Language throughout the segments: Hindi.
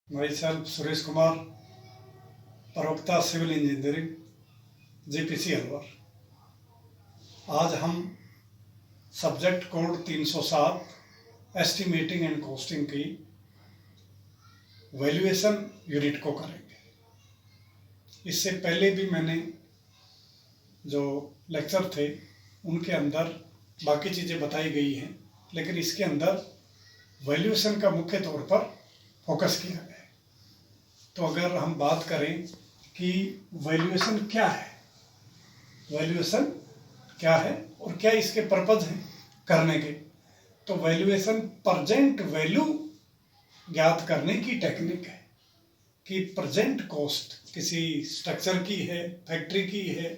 माई सेल्फ सुरेश कुमार, प्रवक्ता सिविल इंजीनियरिंग, जीपीसी अलवर। आज हम subject code 307 estimating and costing की वैल्यूएशन यूनिट को करेंगे। इससे पहले भी मैंने जो लेक्चर थे उनके अंदर बाकी चीज़ें बताई गई हैं, लेकिन इसके अंदर वैल्यूएशन का मुख्य तौर पर फोकस किया गया है। तो अगर हम बात करें कि वैल्यूएशन क्या है, वैल्यूएशन क्या है और क्या इसके पर्पज हैं करने के, तो वैल्यूएशन प्रेजेंट वैल्यू ज्ञात करने की टेक्निक है कि प्रेजेंट कॉस्ट किसी स्ट्रक्चर की है, फैक्ट्री की है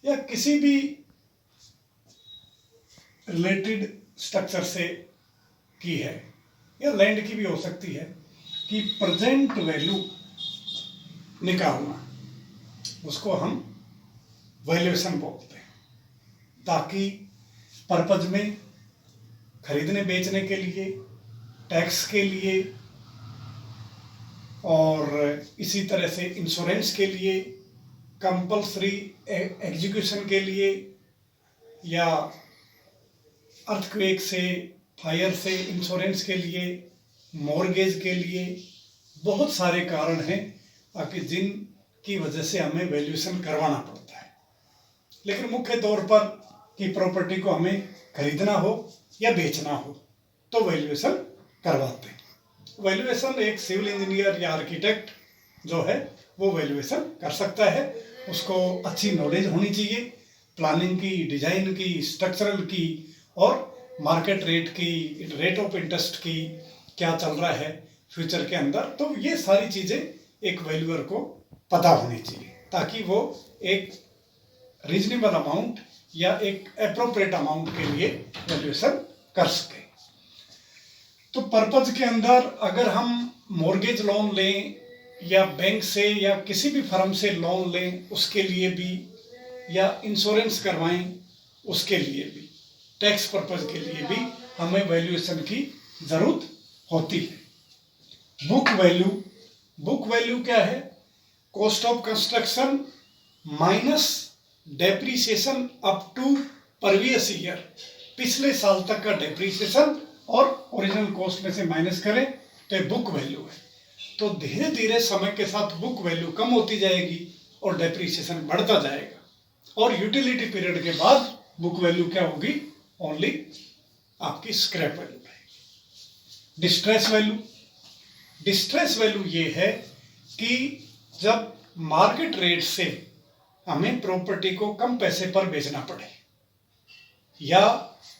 या किसी भी रिलेटेड स्ट्रक्चर से की है या लैंड की भी हो सकती है, कि प्रेजेंट वैल्यू निकालना, उसको हम वैल्यूएशन बोलते हैं। ताकि पर्पज में खरीदने बेचने के लिए, टैक्स के लिए और इसी तरह से इंश्योरेंस के लिए, कंपल्सरी एग्जीक्यूशन के लिए या अर्थक्वेक से, फायर से इंश्योरेंस के लिए, मॉर्गेज के लिए बहुत सारे कारण हैं कि जिनकी वजह से हमें वैल्यूएशन करवाना पड़ता है। लेकिन मुख्य तौर पर कि प्रॉपर्टी को हमें खरीदना हो या बेचना हो तो वैल्यूएशन करवाते हैं। वैल्यूएशन एक सिविल इंजीनियर या आर्किटेक्ट जो है वो वैल्यूएशन कर सकता है। उसको अच्छी नॉलेज होनी चाहिए प्लानिंग की, डिजाइन की, स्ट्रक्चरल की और मार्केट रेट की, रेट ऑफ इंटरेस्ट की, क्या चल रहा है फ्यूचर के अंदर। तो ये सारी चीज़ें एक वैल्यूअर को पता होनी चाहिए ताकि वो एक रीजनेबल अमाउंट या एक एप्रोप्रिएट अमाउंट के लिए वैल्यूएशन कर सके। तो पर्पज के अंदर अगर हम मॉर्गेज लोन लें या बैंक से या किसी भी फर्म से लोन लें उसके लिए भी, या इंश्योरेंस करवाएं उसके लिए भी, टैक्स पर्पज के लिए भी हमें वैल्यूएशन की ज़रूरत होती है। बुक वैल्यू क्या है? Cost of construction minus depreciation up to previous year, पिछले साल तक का डेप्रीसिएशन और ओरिजिनल कॉस्ट में से माइनस करें तो ये बुक वैल्यू है। तो धीरे धीरे समय के साथ बुक वैल्यू कम होती जाएगी और डेप्रीसिएशन बढ़ता जाएगा और यूटिलिटी पीरियड के बाद बुक वैल्यू क्या होगी? ओनली आपकी स्क्रैप वैल्यू रहेगी। डिस्ट्रेस वैल्यू ये है कि जब मार्केट रेट से हमें प्रॉपर्टी को कम पैसे पर बेचना पड़े, या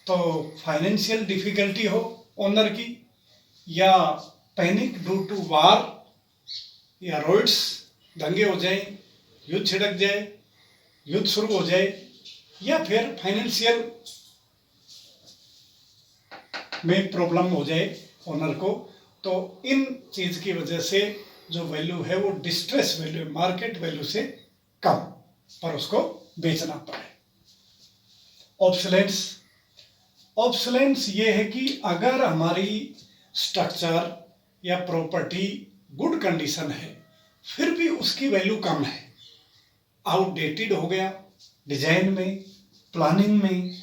तो फाइनेंशियल डिफिकल्टी हो ओनर की, या पैनिक ड्यू टू वार, या रोड्स दंगे हो जाए, युद्ध छिड़क जाए, युद्ध शुरू हो जाए, या फिर फाइनेंशियल में प्रॉब्लम हो जाए ओनर को। तो इन चीज की वजह से जो वैल्यू है वो डिस्ट्रेस वैल्यू, मार्केट वैल्यू से कम पर उसको बेचना पड़े। ऑब्सोलेंस ये है कि अगर हमारी स्ट्रक्चर या प्रॉपर्टी गुड कंडीशन है फिर भी उसकी वैल्यू कम है, आउटडेटेड हो गया डिजाइन में, प्लानिंग में,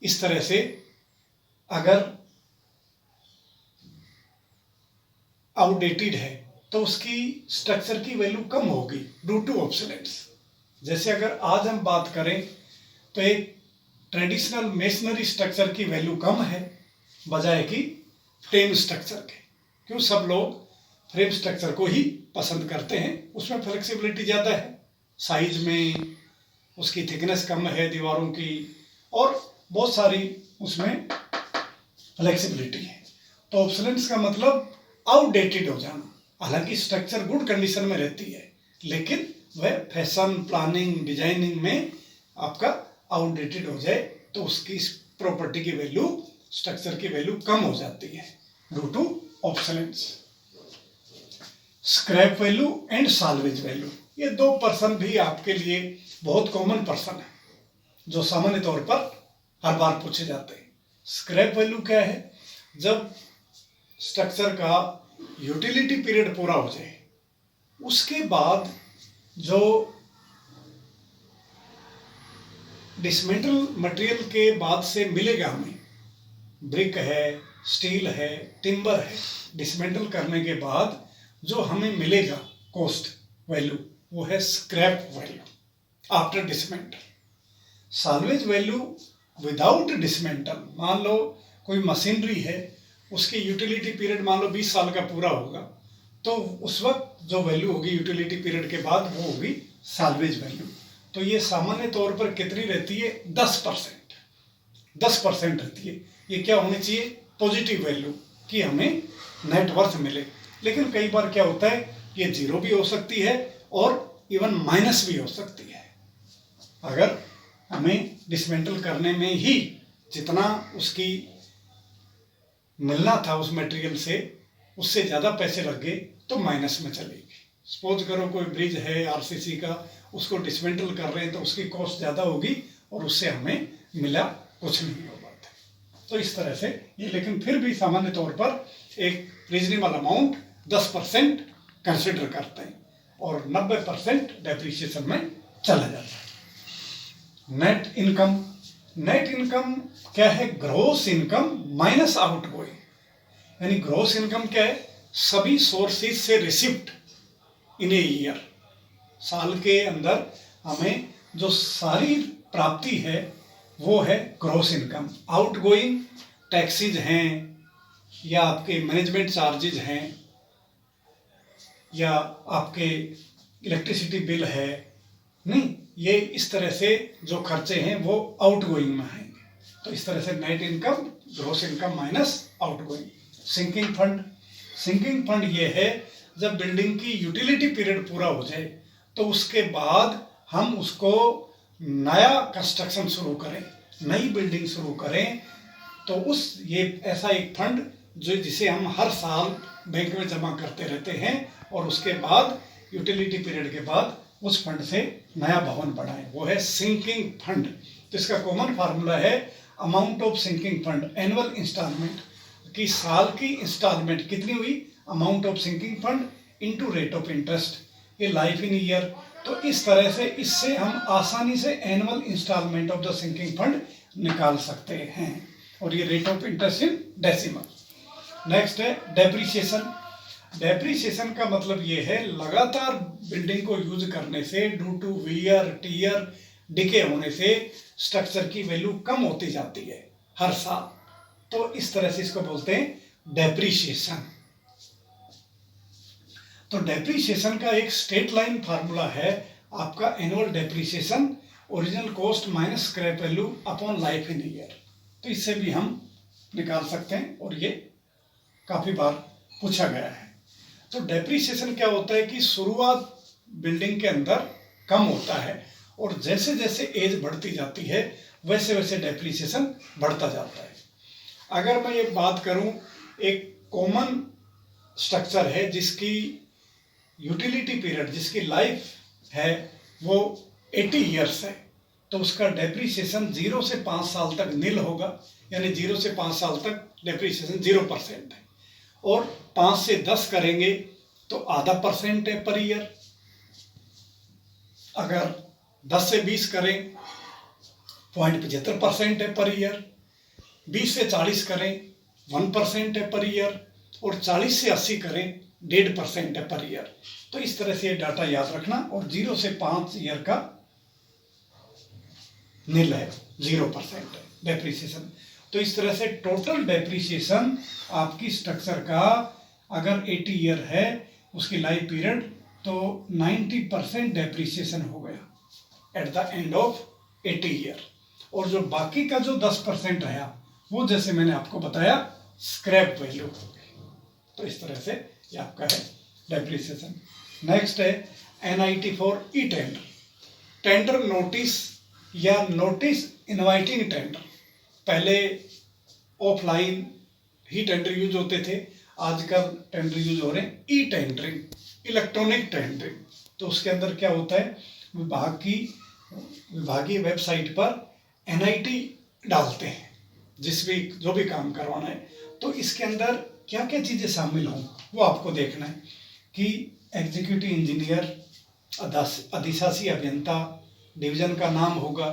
इस तरह से अगर आउटडेटेड है तो उसकी स्ट्रक्चर की वैल्यू कम होगी ड्यू टू ऑब्सोलेंस। जैसे अगर आज हम बात करें तो एक ट्रेडिशनल मेसनरी स्ट्रक्चर की वैल्यू कम है बजाय कि फ्रेम स्ट्रक्चर के। क्यों? सब लोग फ्रेम स्ट्रक्चर को ही पसंद करते हैं, उसमें फ्लेक्सिबिलिटी ज़्यादा है, साइज में उसकी थिकनेस कम है दीवारों की और बहुत सारी उसमें फ्लेक्सिबिलिटी है। तो ऑब्सोलेंस का मतलब आउटडेटेड हो जाना। हालांकि स्ट्रक्चर गुड कंडीशन में रहती है लेकिन वह फैशन, प्लानिंग, डिजाइनिंग में आपका आउटडेटेड हो जाए तो उसकी प्रॉपर्टी की वैल्यू, स्ट्रक्चर की वैल्यू कम हो जाती है due to obsolescence. Scrap value and salvage value, ये दो पर्सन भी आपके लिए बहुत कॉमन पर्सन है जो सामान्य तौर पर हर बार पूछे जाते हैं। स्क्रैप वैल्यू क्या है? जब स्ट्रक्चर का यूटिलिटी पीरियड पूरा हो जाए, उसके बाद जो डिसमेंटल मटेरियल के बाद से मिलेगा हमें, ब्रिक है, स्टील है, टिम्बर है, डिसमेंटल करने के बाद जो हमें मिलेगा कॉस्ट वैल्यू, वो है scrap value after dismantle. Salvage value without dismantle, मान लो कोई मशीनरी है, उसकी यूटिलिटी पीरियड मान लो 20 साल का पूरा होगा, तो उस वक्त जो वैल्यू होगी यूटिलिटी पीरियड के बाद वो होगी साल्वेज वैल्यू। तो ये सामान्य तौर पर कितनी रहती है? 10%। 10% रहती है। ये क्या होनी चाहिए? पॉजिटिव वैल्यू, कि हमें नेट वर्थ मिले। लेकिन कई बार क्या होता है, ये जीरो भी हो सकती है और इवन माइनस भी हो सकती है। अगर हमें डिसमेंटल करने में ही जितना उसकी मिलना था उस मटेरियल से, उससे ज़्यादा पैसे लग गए तो माइनस में चलेगी। सपोज करो कोई ब्रिज है आरसीसी का, उसको डिसमेंटल कर रहे हैं तो उसकी कॉस्ट ज़्यादा होगी और उससे हमें मिला कुछ नहीं होगा। तो इस तरह से ये, लेकिन फिर भी सामान्य तौर पर एक रीजनेबल अमाउंट 10% कंसिडर करते हैं और 90% डेप्रिसिएशन में चला जाता है। नेट इनकम, नेट इनकम क्या है? Gross income minus outgoing. यानी ग्रॉस इनकम क्या है? सभी सोर्सेज से रिसिप्ट इन ए ईयर, साल के अंदर हमें जो सारी प्राप्ति है वो है ग्रॉस इनकम। आउटगोइंग टैक्सेज हैं या आपके मैनेजमेंट चार्जेज हैं या आपके इलेक्ट्रिसिटी बिल है, नहीं, ये इस तरह से जो खर्चे हैं वो आउटगोइंग में आएंगे। तो इस तरह से net income, gross income minus outgoing. Sinking fund, sinking fund ये है जब बिल्डिंग की यूटिलिटी पीरियड पूरा हो जाए तो उसके बाद हम उसको नया कंस्ट्रक्शन शुरू करें, नई बिल्डिंग शुरू करें, तो उस ये ऐसा एक फंड जो जिसे हम हर साल बैंक में जमा करते रहते हैं और उसके बाद यूटिलिटी पीरियड के बाद उस फंड से नया भवन बढ़ाएं, वो है सिंकिंग फंड। तो इसका कॉमन फार्मूला है amount of sinking fund annual instalment, कि साल की इंस्टॉलमेंट कितनी हुई, amount of sinking fund into rate of interest, ये लाइफ इन ईयर। तो इस तरह से इससे हम आसानी से annual instalment of the sinking fund निकाल सकते हैं और ये rate of interest in decimal. Next है डेप्रिसिएशन। डेप्रिसिएशन का मतलब ये है लगातार बिल्डिंग को यूज करने से due to wear tear decay होने से स्ट्रक्चर की वैल्यू कम होती जाती है हर साल, तो इस तरह से इसको बोलते हैं डेप्रिसिएशन। तो डेप्रिसिएशन का एक स्ट्रेट लाइन फार्मूला है आपका annual depreciation original cost minus scrap value upon life in year. तो इससे भी हम निकाल सकते हैं और ये काफी बार पूछा गया है। तो डेप्रिसिएशन क्या होता है कि शुरुआत बिल्डिंग के अंदर कम होता है और जैसे जैसे एज बढ़ती जाती है वैसे वैसे डेप्रिसिएशन बढ़ता जाता है। अगर मैं ये बात करूं, एक कॉमन स्ट्रक्चर है जिसकी यूटिलिटी पीरियड, जिसकी लाइफ है वो 80 ईयर्स है, तो उसका डेप्रिसिएशन 0 से 5 साल तक नील होगा, यानी 0 से 5 साल तक डेप्रिसिएशन 0% है। और 5 से 10 करेंगे तो आधा % है पर ईयर। अगर 10 से 20 करें 0.75% है पर ईयर। 20 से 40 करें 1% है पर ईयर और 40 से 80 करें 1.5% है पर ईयर। तो इस तरह से ये डाटा याद रखना। और 0 से 5 ईयर का नील है, 0% है डेप्रिसिएशन। तो इस तरह से टोटल डेप्रिसिएशन आपकी स्ट्रक्चर का अगर 80 ईयर है उसकी लाइफ पीरियड, तो 90% डेप्रिसिएशन हो गया at the end of 80 year. और जो बाकी का जो 10% रहा वो जैसे मैंने आपको बताया स्क्रैप वैल्यू हो गई। तो इस तरह से ये आपका है डेप्रिसिएशन। नेक्स्ट है NIT for e tender, tender notice या नोटिस इनवाइटिंग टेंडर। पहले ऑफलाइन ही टेंडर यूज होते थे, आजकल टेंडर यूज हो रहे हैं ई टेंडरिंग, इलेक्ट्रॉनिक टेंडरिंग। तो उसके अंदर क्या होता है, विभागीय वेबसाइट पर NIT डालते हैं जो भी काम करवाना है। तो इसके अंदर क्या क्या चीज़ें शामिल हों वो आपको देखना है कि एग्जीक्यूटिव इंजीनियर, अधिशासी अभियंता, डिवीजन का नाम होगा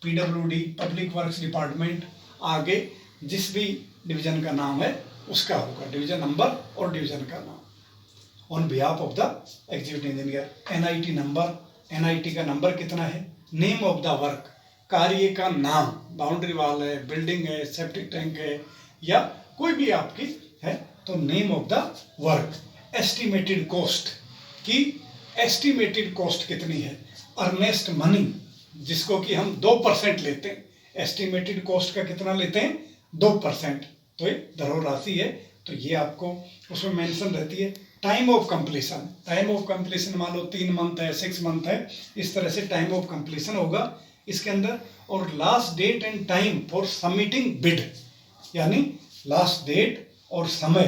पीडब्ल्यूडी, पब्लिक वर्क्स डिपार्टमेंट, आगे जिस भी डिवीजन का नाम है उसका होगा डिवीजन नंबर और डिवीजन का नाम on behalf of the executive engineer. NIT number, NIT का नंबर कितना है, नेम ऑफ द वर्क, कार्य का नाम, बाउंड्री वॉल है, बिल्डिंग है, सेप्टिक टैंक है या कोई भी आपकी है तो name of the work. Estimated cost की एस्टिमेटेड कॉस्ट कितनी है, अर्नेस्ट मनी जिसको कि हम 2% लेते हैं, एस्टिमेटेड कॉस्ट का कितना लेते हैं 2%, तो ये धरोहर राशि है तो ये आपको उसमें मेंशन रहती है। Time of completion, time of completion मान लो 3 मंथ है, 6 मंथ है, इस तरह से टाइम ऑफ कंप्लीशन होगा इसके अंदर। और last date and time for submitting bid, यानी लास्ट डेट और समय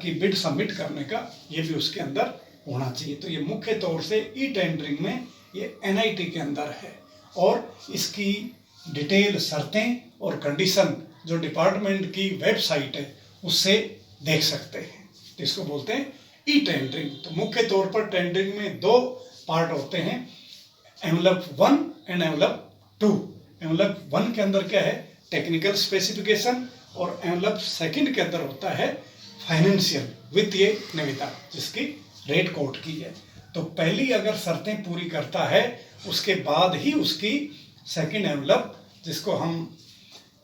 कि बिड सबमिट करने का ये भी उसके अंदर होना चाहिए। तो ये मुख्य तौर से ई टेंडरिंग में ये एनआईटी के अंदर है और इसकी डिटेल शर्तें और कंडीशन जो डिपार्टमेंट की वेबसाइट है उससे देख सकते हैं। तो इसको बोलते हैं ई टेंडरिंग। तो मुख्य तौर पर टेंडरिंग में 2 पार्ट होते हैं, एनवलप 1 एंड एनवलप 2। एनवलप 1 के अंदर क्या है, टेक्निकल स्पेसिफिकेशन, और एनवलप 2 के अंदर होता है फाइनेंशियल, वित्तीय निविदा, जिसकी रेट कोट की है। तो पहली अगर शर्तें पूरी करता है उसके बाद ही उसकी सेकंड एनवलप, जिसको हम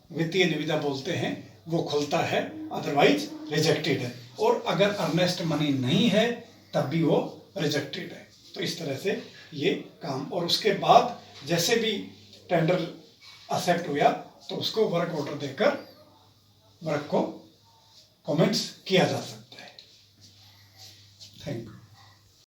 वित्तीय निविदा बोलते हैं, वो खुलता है, अदरवाइज रिजेक्टेड है। और अगर अर्नेस्ट मनी नहीं है तब भी वो रिजेक्टेड है। तो इस तरह से ये काम, और उसके बाद जैसे भी टेंडर एक्सेप्ट हुआ तो उसको वर्क ऑर्डर देकर वर्क को कमेंट्स किया जा सकता है।